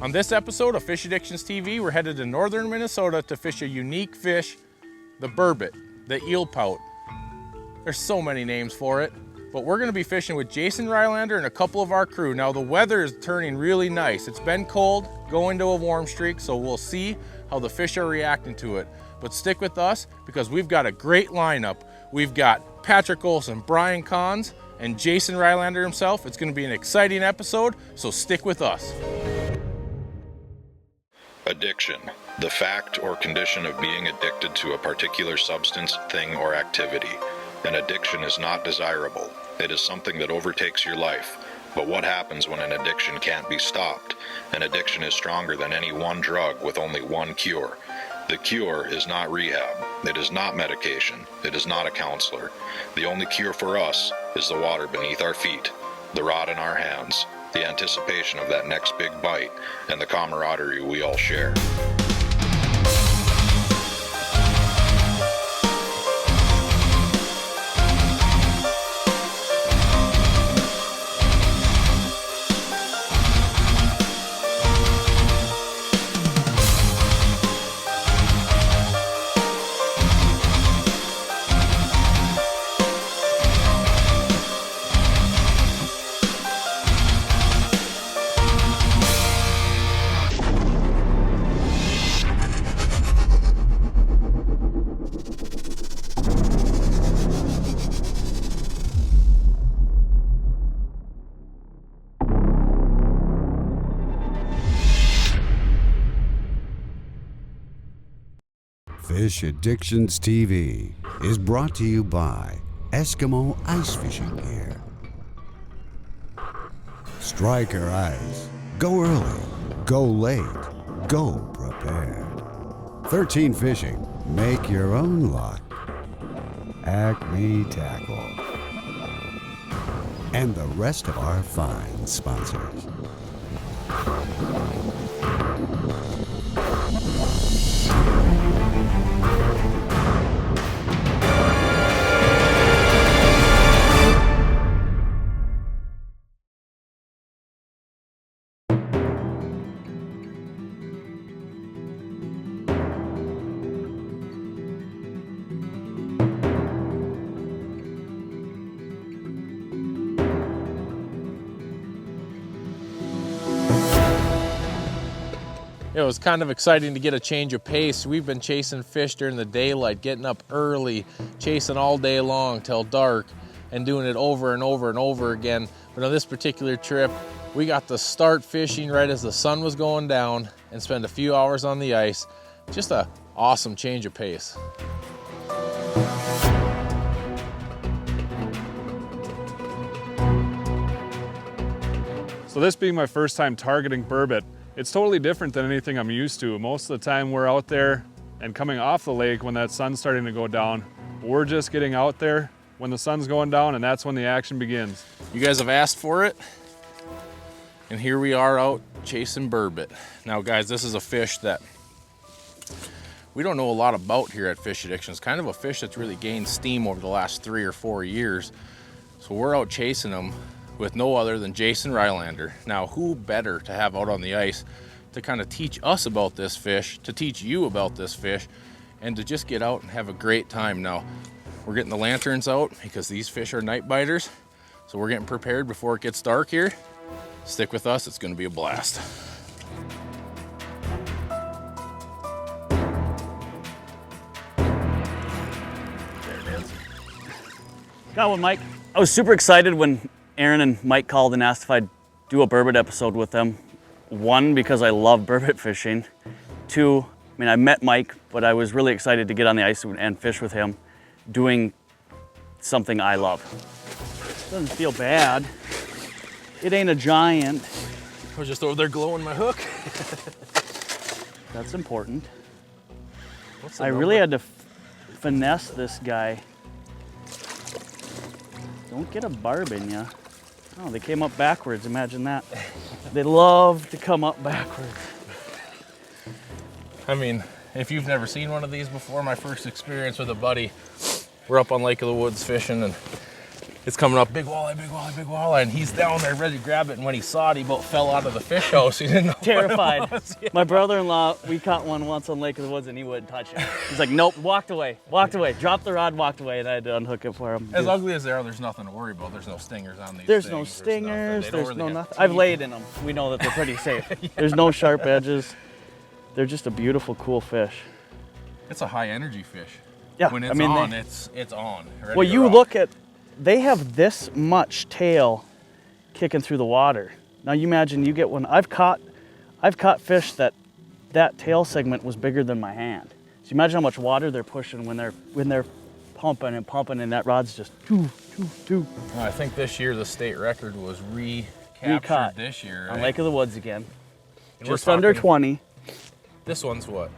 On this episode of Fish Addictions TV, we're headed to northern Minnesota to fish a unique fish, the burbot, the eel pout. There's so many names for it, but we're gonna be fishing with Jason Rylander and a couple of our crew. Now the weather is turning really nice. It's been cold, going to a warm streak, so we'll see how the fish are reacting to it. But stick with us because we've got a great lineup. We've got Patrick Olson, Brian Kahns, and Jason Rylander himself. It's gonna be an exciting episode, so stick with us. Addiction, the fact or condition of being addicted to a particular substance, thing, or activity. An addiction is not desirable. It is something that overtakes your life. But what happens when an addiction can't be stopped? An addiction is stronger than any one drug with only one cure. The cure is not rehab. It is not medication. It is not a counselor. The only cure for us is the water beneath our feet, the rod in our hands, the anticipation of that next big bite, and the camaraderie we all share. Fish Addictions TV is brought to you by Eskimo Ice Fishing Gear. Striker Ice. Go early, go late, go prepared. 13 Fishing. Make your own luck. Acme Tackle. And the rest of our fine sponsors. It was kind of exciting to get a change of pace. We've been chasing fish during the daylight, getting up early, chasing all day long till dark, and doing it over and over and over again. But on this particular trip, we got to start fishing right as the sun was going down and spend a few hours on the ice. Just an awesome change of pace. So this being my first time targeting burbot, it's totally different than anything I'm used to. Most of the time we're out there and coming off the lake when that sun's starting to go down. We're just getting out there when the sun's going down, and that's when the action begins. You guys have asked for it, and here we are out chasing burbot. Now guys, this is a fish that we don't know a lot about here at Fish Addictions. Kind of a fish that's really gained steam over the last 3 or 4 years. So we're out chasing them with no other than Jason Rylander. Now, who better to have out on the ice to kind of teach us about this fish, to teach you about this fish, and to just get out and have a great time. Now, we're getting the lanterns out because these fish are night biters, so we're getting prepared before it gets dark here. Stick with us, it's gonna be a blast. There it is. Got one, Mike. I was super excited when Aaron and Mike called and asked if I'd do a burbot episode with them. One, because I love burbot fishing. Two, I mean, I met Mike, but I was really excited to get on the ice and fish with him, doing something I love. Doesn't feel bad. It ain't a giant. I was just over there glowing my hook. That's important. What's the I really had to finesse this guy. Don't get a barb in ya. Oh, they came up backwards, imagine that. They love to come up backwards. I mean, if you've never seen one of these before, my first experience with a buddy, we're up on Lake of the Woods fishing, and It's coming up, big walleye, big walleye, big walleye, and he's down there ready to grab it, and when he saw it, he about fell out of the fish house. He didn't know Terrified. what it was. Yeah. My brother-in-law, we caught one once on Lake of the Woods and he wouldn't touch it. He's like, nope, walked away, dropped the rod, walked away, and I had to unhook it for him. As ugly as they are, there's nothing to worry about. There's no stingers on these There's things. no stingers, there's no nothing. teeth. I've laid in them. We know that they're pretty safe. Yeah. There's no sharp edges. They're just a beautiful, cool fish. It's a high energy fish. Yeah, When it's I mean, on, it's on. ready well, to you rock. look at, they have this much tail kicking through the water. Now you imagine you get one. I've caught fish that tail segment was bigger than my hand. So imagine how much water they're pushing when they're pumping and pumping, and that rod's just doo. Well, I think this year the state record was recaptured Recaught this year. on right? Lake of the Woods again. And we're Just under talking- 20. This one's what?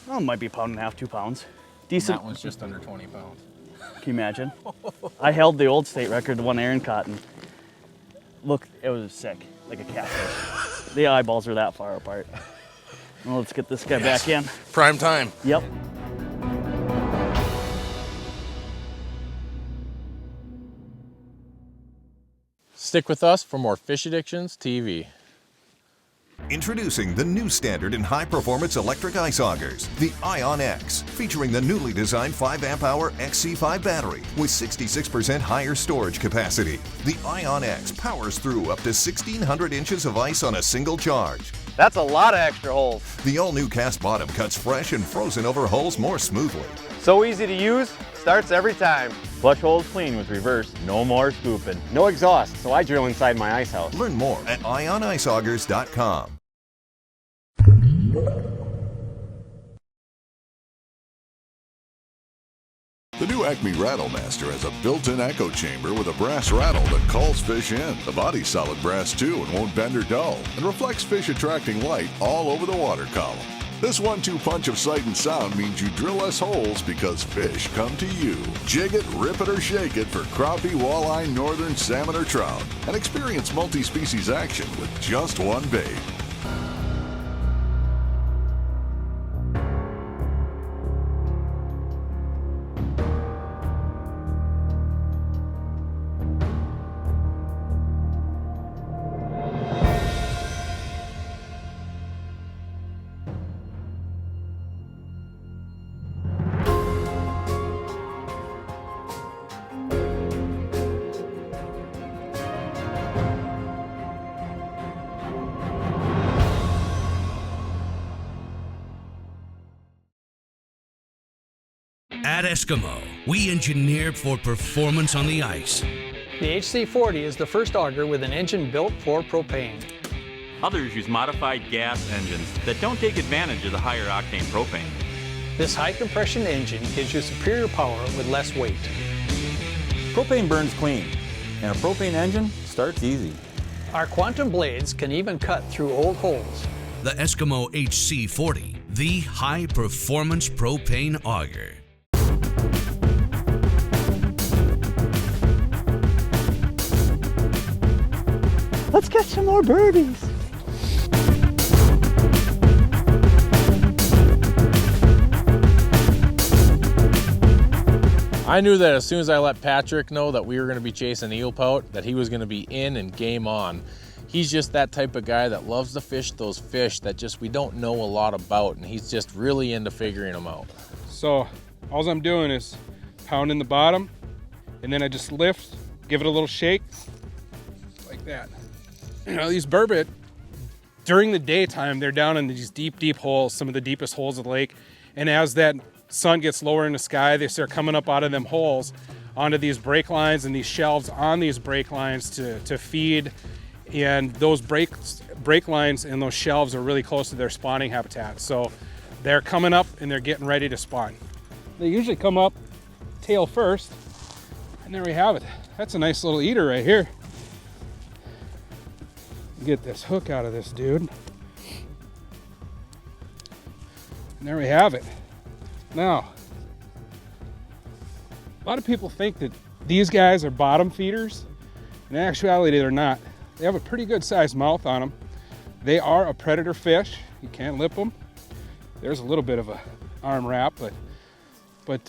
Oh, it might be a pound and a half, 2 pounds. And Decent. that one's just under 20 pounds. Can you imagine? I held the old state record, the one Aaron caught, and look, it was sick, like a catfish. The eyeballs are that far apart. Well, let's get this guy back in. Prime time. Yep. Stick with us for more Fish Addictions TV. Introducing the new standard in high-performance electric ice augers, the Ion X, featuring the newly designed 5 amp-hour XC5 battery with 66% higher storage capacity. The Ion X powers through up to 1,600 inches of ice on a single charge. That's a lot of extra holes. The all-new cast bottom cuts fresh and frozen over holes more smoothly. So easy to use, starts every time. Flush holes clean with reverse, no more scooping. No exhaust, so I drill inside my ice house. Learn more at ioniceaugers.com. The new Acme Rattlemaster has a built-in echo chamber with a brass rattle that calls fish in. The body's solid brass too and won't bend or dull, and reflects fish attracting light all over the water column. This 1-2 punch of sight and sound means you drill less holes because fish come to you. Jig it, rip it, or shake it for crappie, walleye, northern salmon, or trout, and experience multi-species action with just one bait. At Eskimo, we engineer for performance on the ice. The HC40 is the first auger with an engine built for propane. Others use modified gas engines that don't take advantage of the higher octane propane. This high compression engine gives you superior power with less weight. Propane burns clean, and a propane engine starts easy. Our quantum blades can even cut through old holes. The Eskimo HC40, the high-performance propane auger. Let's catch some more birdies. I knew that as soon as I let Patrick know that we were going to be chasing eel pout, that he was going to be in and game on. He's just that type of guy that loves to fish those fish that just we don't know a lot about, and he's just really into figuring them out. So all I'm doing is pounding the bottom, and then I just lift, give it a little shake, like that. You know, these burbot, during the daytime, they're down in these deep, deep holes, some of the deepest holes of the lake. And as that sun gets lower in the sky, they start coming up out of them holes onto these break lines and these shelves on these break lines to feed. And those break lines and those shelves are really close to their spawning habitat. So they're coming up and they're getting ready to spawn. They usually come up tail first, and there we have it. That's a nice little eater right here. Get this hook out of this dude. And there we have it. Now, a lot of people think that these guys are bottom feeders. In actuality, they're not. They have a pretty good sized mouth on them. They are a predator fish. You can't lip them. There's a little bit of a arm wrap, but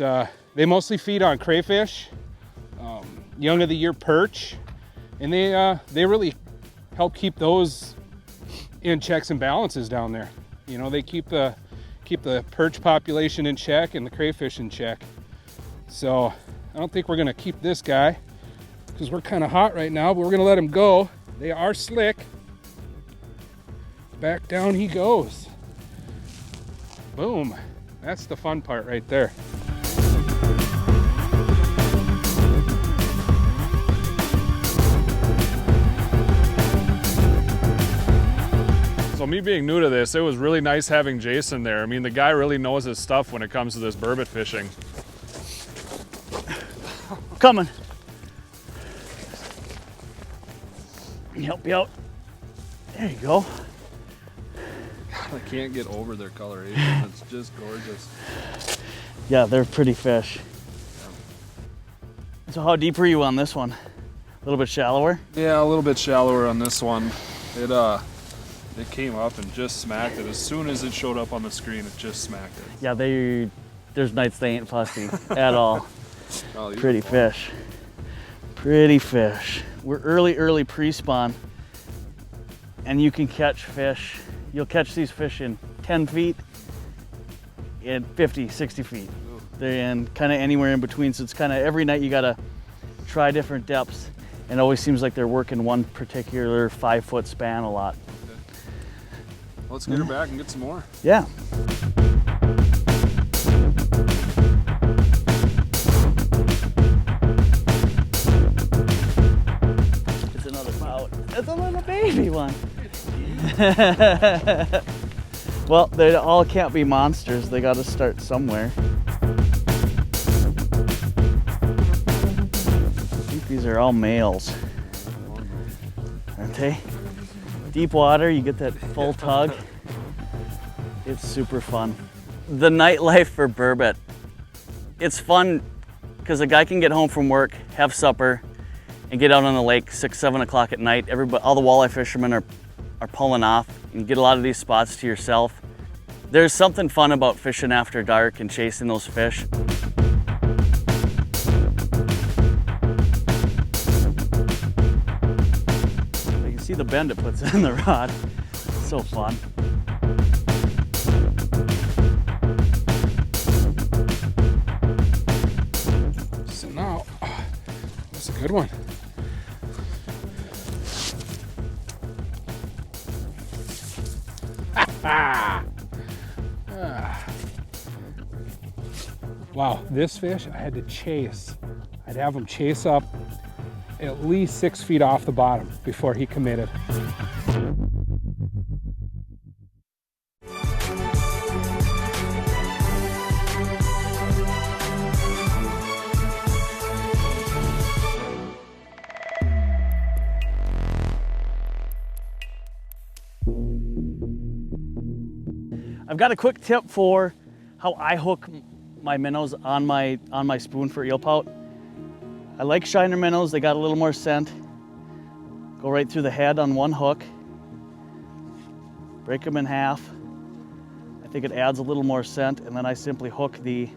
they mostly feed on crayfish, young of the year perch, and they really help keep those in checks and balances down there. You know, they keep the perch population in check and the crayfish in check. So I don't think we're gonna keep this guy because we're kind of hot right now, but we're gonna let him go. They are slick. Back down he goes. Boom. That's the fun part right there. So me being new to this, it was really nice having Jason there. I mean, the guy really knows his stuff when it comes to this burbot fishing. Coming. Help you out. There you go. God, I can't get over their coloration. It's just gorgeous. Yeah, they're pretty fish. So how deep were you on this one? A little bit shallower? Yeah, a little bit shallower on this one. It came up and just smacked it. As soon as it showed up on the screen, it just smacked it. Yeah, there's nights they ain't fussy at all. Oh, Pretty fish. Pretty fish. We're early pre-spawn, and you can catch fish. You'll catch these fish in 10 feet, in 50, 60 feet. They're in kind of anywhere in between, so it's kind of every night you gotta try different depths, and it always seems like they're working one particular 5-foot span a lot. Let's get her back and get some more. Yeah. It's another pout. It's a little baby one. Well, they all can't be monsters. They got to start somewhere. I think these are all males, aren't they? Deep water, you get that full tug. It's super fun. The nightlife for burbot. It's fun because a guy can get home from work, have supper, and get out on the lake 6, 7 o'clock at night. All the walleye fishermen are pulling off. You can get a lot of these spots to yourself. There's something fun about fishing after dark and chasing those fish. See the bend it puts in the rod. It's so fun. So now, that's a good one. Wow, this fish I had to chase. I'd have him chase up at least 6 feet off the bottom before he committed. I've got a quick tip for how I hook my minnows on my spoon for eel pout. I like shiner minnows, they got a little more scent. Go right through the head on one hook. Break them in half. I think it adds a little more scent, and then I simply hook the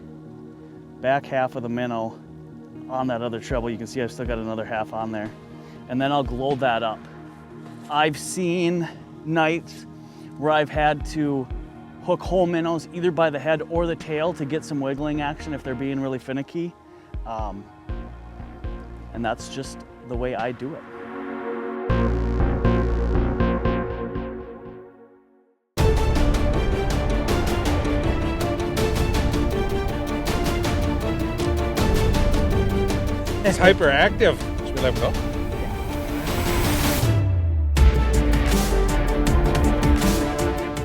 back half of the minnow on that other treble. You can see I've still got another half on there. And then I'll glow that up. I've seen nights where I've had to hook whole minnows either by the head or the tail to get some wiggling action if they're being really finicky. And that's just the way I do it. It's hyperactive. Should we let him go?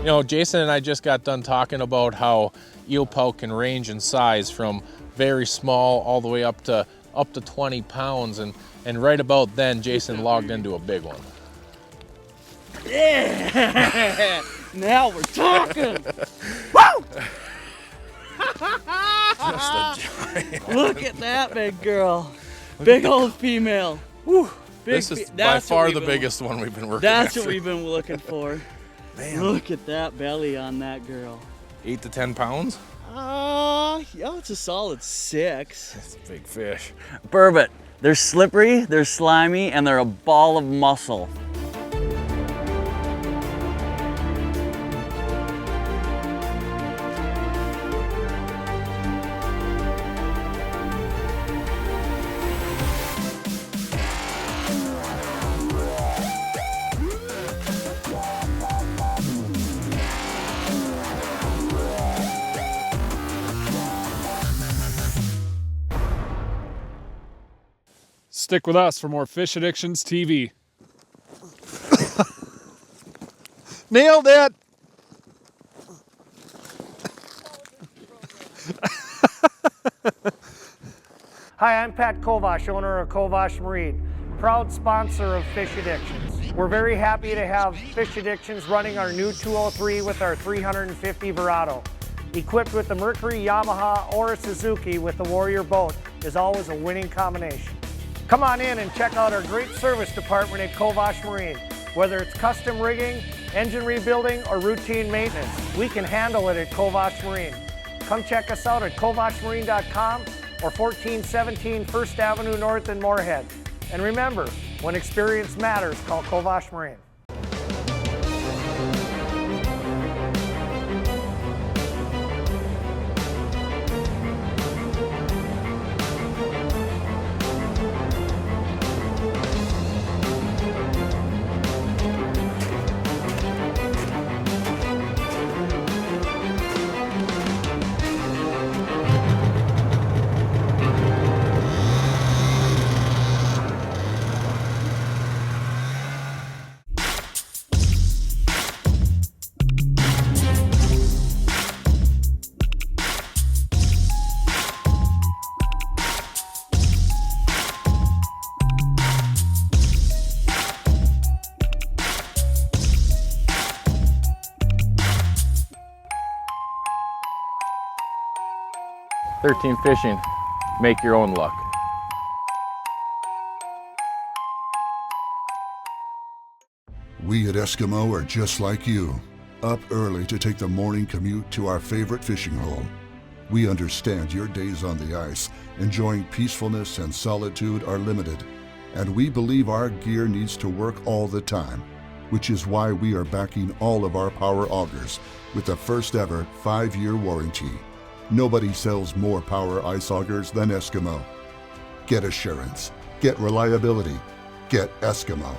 You know, Jason and I just got done talking about how eel pout can range in size from very small all the way up to 20 pounds, and right about then Jason logged into a big one. Yeah! Now we're talking! Woo! Just a giant. Look at that big girl. Big old female. Woo. This is by far the biggest one we've been working That's after. what we've been looking for. Man. Look at that belly on that girl. 8 to 10 pounds? Yeah, it's a solid 6. That's a big fish. Burbot. They're slippery, they're slimy, and they're a ball of muscle. Stick with us for more Fish Addictions TV. Nailed it! Hi, I'm Pat Kovash, owner of Kovash Marine, proud sponsor of Fish Addictions. We're very happy to have Fish Addictions running our new 203 with our 350 Verado. Equipped with the Mercury, Yamaha, or a Suzuki with the Warrior boat is always a winning combination. Come on in and check out our great service department at Kovash Marine. Whether it's custom rigging, engine rebuilding, or routine maintenance, we can handle it at Kovash Marine. Come check us out at kovashmarine.com or 1417 First Avenue North in Moorhead. And remember, when experience matters, call Kovash Marine. Fishing, make your own luck. We at Eskimo are just like you, up early to take the morning commute to our favorite fishing hole. We understand your days on the ice, enjoying peacefulness and solitude are limited, and we believe our gear needs to work all the time, which is why we are backing all of our power augers with the first ever 5-year warranty. Nobody sells more power ice augers than Eskimo. Get assurance, get reliability, get Eskimo.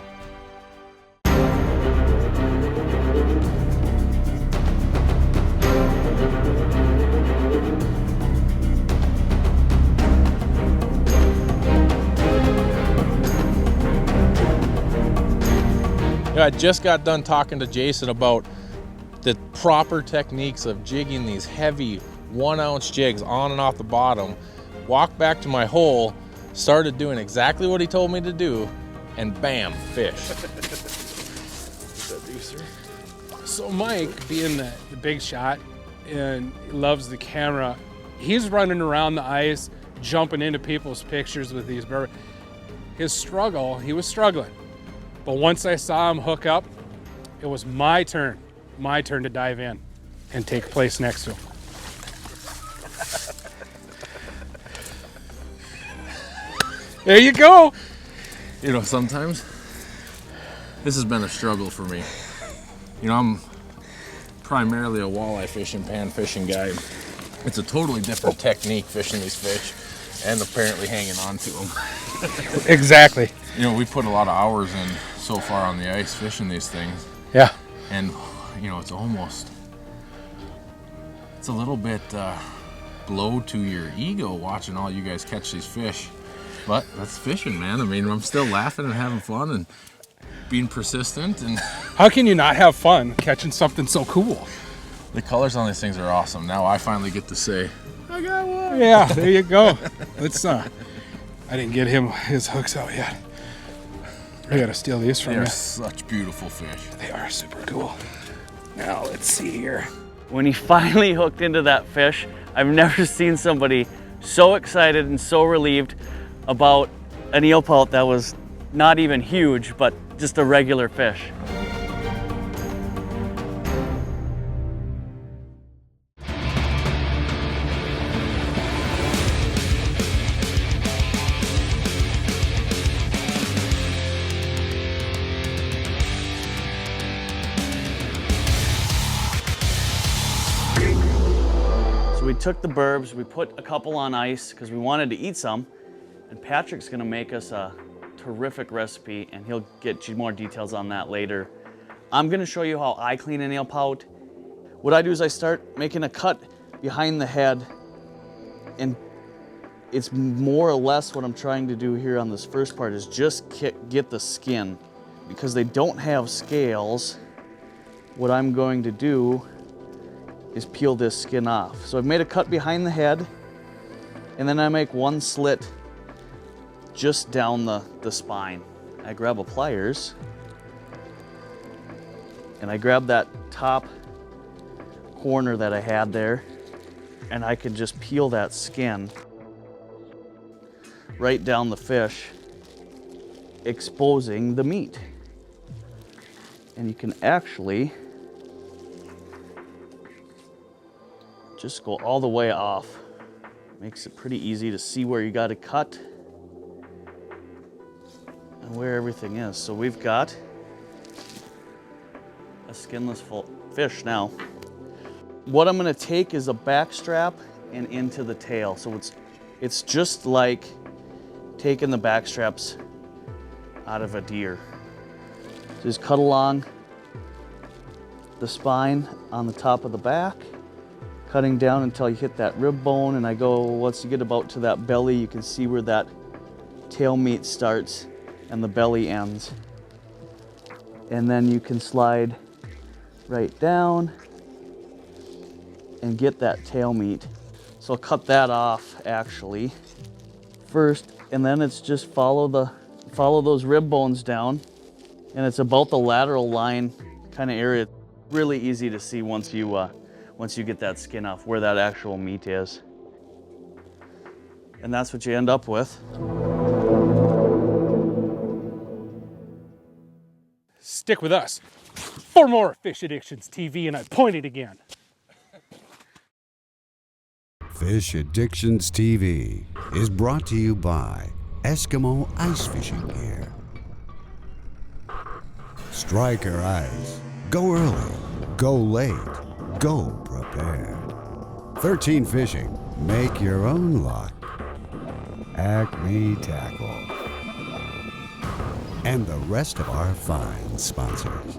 I just got done talking to Jason about the proper techniques of jigging these heavy 1-ounce jigs on and off the bottom. Walked back to my hole, started doing exactly what he told me to do, and bam, fish. So Mike, being the big shot and loves the camera, he's running around the ice, jumping into people's pictures with these burbot. His struggle, he was struggling. But once I saw him hook up, it was my turn to dive in and take place next to him. There you go. You know, sometimes this has been a struggle for me. You know, I'm primarily a walleye fishing, pan fishing guy. It's a totally different technique fishing these fish and apparently hanging on to them. Exactly. You know, we put a lot of hours in so far on the ice fishing these things. Yeah. And, you know, it's a little bit blow to your ego watching all you guys catch these fish. But that's fishing, man. I mean, I'm still laughing and having fun and being persistent. And how can you not have fun catching something so cool? The colors on these things are awesome. Now I finally get to say, I got one. Yeah, there you go. Let's I didn't get him his hooks out yet. I gotta steal these from you. They're such beautiful fish. They are super cool. Now let's see here. When he finally hooked into that fish, I've never seen somebody so excited and so relieved about an eel pout that was not even huge, but just a regular fish. took the burbs, we put a couple on ice because we wanted to eat some, and Patrick's gonna make us a terrific recipe, and he'll get you more details on that later. I'm gonna show you how I clean an eel pout. What I do is I start making a cut behind the head, and it's more or less what I'm trying to do here on this first part is just get the skin. Because they don't have scales, what I'm going to do is peel this skin off. So I've made a cut behind the head, and then I make one slit just down the spine. I grab a pliers, and I grab that top corner that I had there, and I can just peel that skin right down the fish, exposing the meat. And you can actually just go all the way off. Makes it pretty easy to see where you got to cut and where everything is. So we've got a skinless fish now. What I'm gonna take is a back strap and into the tail. So it's just like taking the back straps out of a deer. Just cut along the spine on the top of the back, cutting down until you hit that rib bone, and I go, once you get about to that belly, you can see where that tail meat starts and the belly ends. And then you can slide right down and get that tail meat. So I'll cut that off actually first, and then it's just follow those rib bones down, and it's about the lateral line kind of area. Really easy to see once you get that skin off where that actual meat is. And that's what you end up with. Stick with us for more Fish Addictions TV, and I pointed again. Fish Addictions TV is brought to you by Eskimo Ice Fishing Gear. Striker Ice. Go early, go late, go prepared. 13 Fishing. Make your own luck. Acme Tackle. And the rest of our fine sponsors.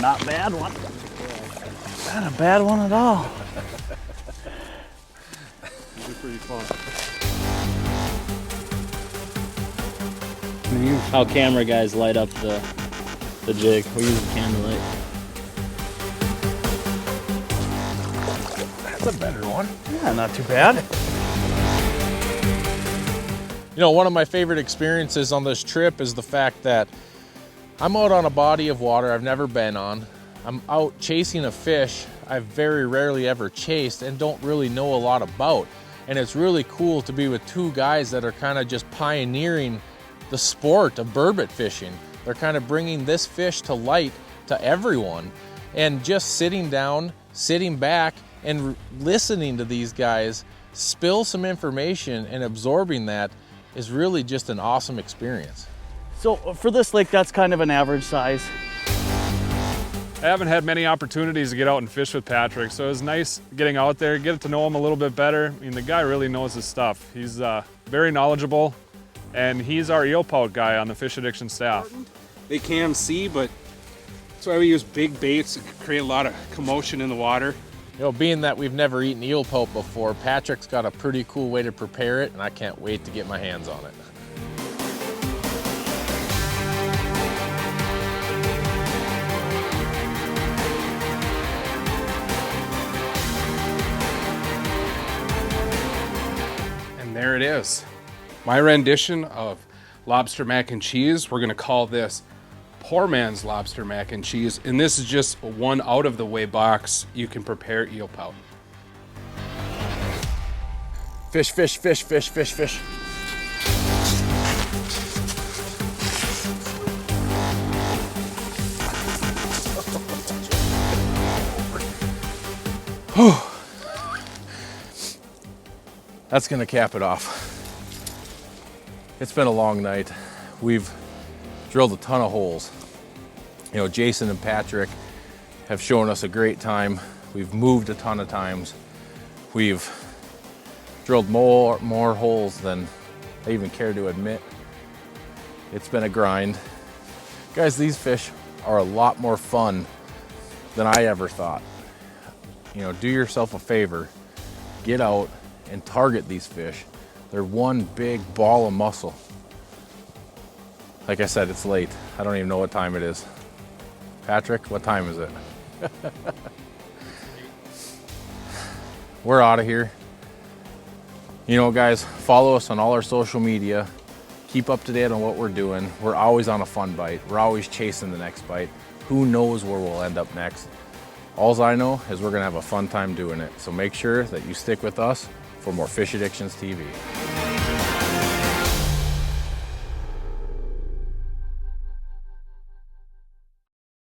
Not a bad one. Not a bad one at all. It'll be pretty fun. How camera guys light up the jig. We use the camera light. That's a better one. Yeah, not too bad. You know, one of my favorite experiences on this trip is the fact that I'm out on a body of water I've never been on. I'm out chasing a fish I've very rarely ever chased and don't really know a lot about. And it's really cool to be with two guys that are kind of just pioneering the sport of burbot fishing. They're kind of bringing this fish to light to everyone. And just sitting down, sitting back, and listening to these guys spill some information and absorbing that is really just an awesome experience. So for this lake, that's kind of an average size. I haven't had many opportunities to get out and fish with Patrick, so it was nice getting out there, get to know him a little bit better. I mean, the guy really knows his stuff. He's very knowledgeable, and he's our eel pout guy on the Fish Addiction staff. They can see, but that's why we use big baits that create a lot of commotion in the water. You know, being that we've never eaten eel pout before, Patrick's got a pretty cool way to prepare it, and I can't wait to get my hands on it. There it is. My rendition of lobster mac and cheese. We're gonna call this poor man's lobster mac and cheese. And this is just one out of the way box you can prepare eel pout. Fish, fish, fish, fish, fish, fish. That's gonna cap it off. It's been a long night. We've drilled a ton of holes. You know, Jason and Patrick have shown us a great time. We've moved a ton of times. We've drilled more holes than I even care to admit. It's been a grind. Guys, these fish are a lot more fun than I ever thought. You know, do yourself a favor, get out and target these fish. They're one big ball of muscle. Like I said, it's late. I don't even know what time it is. Patrick, what time is it? We're out of here. You know, guys, follow us on all our social media. Keep up to date on what we're doing. We're always on a fun bite. We're always chasing the next bite. Who knows where we'll end up next? All I know is we're gonna have a fun time doing it. So make sure that you stick with us for more Fish Addictions TV.